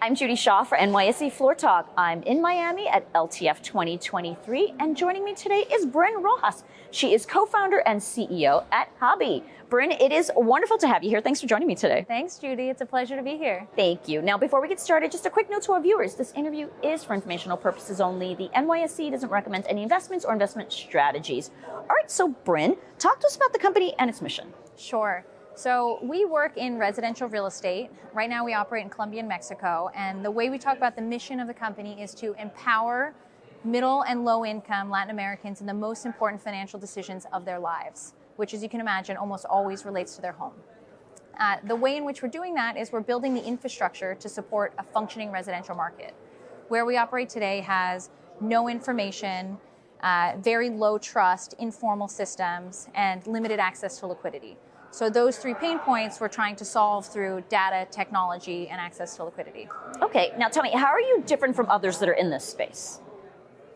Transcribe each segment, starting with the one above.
I'm Judy Shaw for NYSE Floor Talk. I'm in Miami at LTF 2023, and joining me today is Brynne Rojas. She is co-founder and CEO at Habi. Brynne, it is wonderful to have you here. Thanks for joining me today. Thanks, Judy. It's a pleasure to be here. Thank you. Now, before we get started, just a quick note to our viewers. This interview is for informational purposes only. The NYSE doesn't recommend any investments or investment strategies. All right, so Brynne, talk to us about the company and its mission. Sure. So we work in residential real estate. Right now we operate in Colombia and Mexico. And the way we talk about the mission of the company is to empower middle and low income Latin Americans in the most important financial decisions of their lives, which, as you can imagine, almost always relates to their home. The way in which we're doing that is we're building the infrastructure to support a functioning residential market. Where we operate today has no information, very low trust, informal systems, and limited access to liquidity. So those three pain points we're trying to solve through data, technology, and access to liquidity. Okay, now tell me, how are you different from others that are in this space?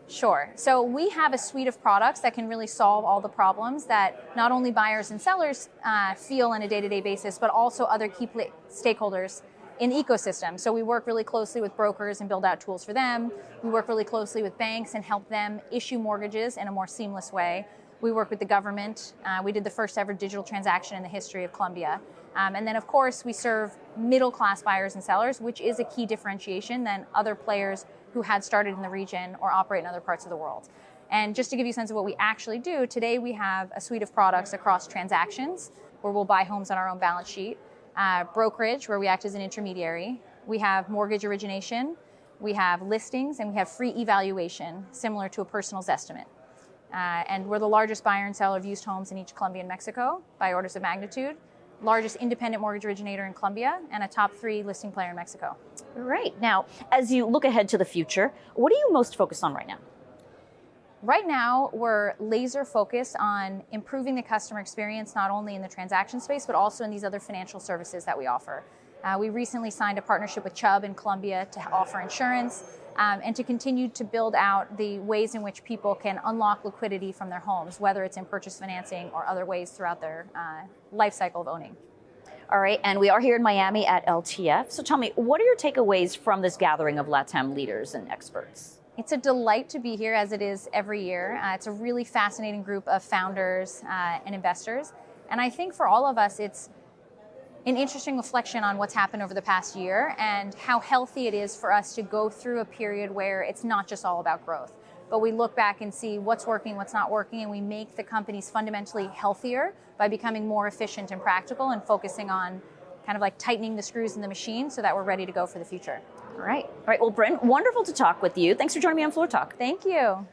Sure. So we have a suite of products that can really solve all the problems that not only buyers and sellers feel on a day-to-day basis, but also other key stakeholders in the ecosystem. So we work really closely with brokers and build out tools for them. We work really closely with banks and help them issue mortgages in a more seamless way. We work with the government. We did the first ever digital transaction in the history of Colombia. And then, of course, we serve middle-class buyers and sellers, which is a key differentiation than other players who had started in the region or operate in other parts of the world. And just to give you a sense of what we actually do, today we have a suite of products across transactions, where we'll buy homes on our own balance sheet, brokerage, where we act as an intermediary. We have mortgage origination, we have listings, and we have free evaluation, similar to a personal estimate. And we're the largest buyer and seller of used homes in each Colombia and Mexico by orders of magnitude, largest independent mortgage originator in Colombia, and a top 3 listing player in Mexico. Right. Now, as you look ahead to the future, what are you most focused on right now? Right now, we're laser focused on improving the customer experience, not only in the transaction space, but also in these other financial services that we offer. We recently signed a partnership with Chubb in Colombia to offer insurance and to continue to build out the ways in which people can unlock liquidity from their homes, whether it's in purchase financing or other ways throughout their life cycle of owning. All right, and we are here in Miami at LTF. So tell me, what are your takeaways from this gathering of LATAM leaders and experts? It's a delight to be here, as it is every year. It's a really fascinating group of founders and investors. And I think for all of us, it's an interesting reflection on what's happened over the past year and how healthy it is for us to go through a period where it's not just all about growth, but we look back and see what's working, what's not working, and we make the companies fundamentally healthier by becoming more efficient and practical and focusing on kind of like tightening the screws in the machine so that we're ready to go for the future. All right. Well, Brynne, wonderful to talk with you. Thanks for joining me on Floor Talk. Thank you.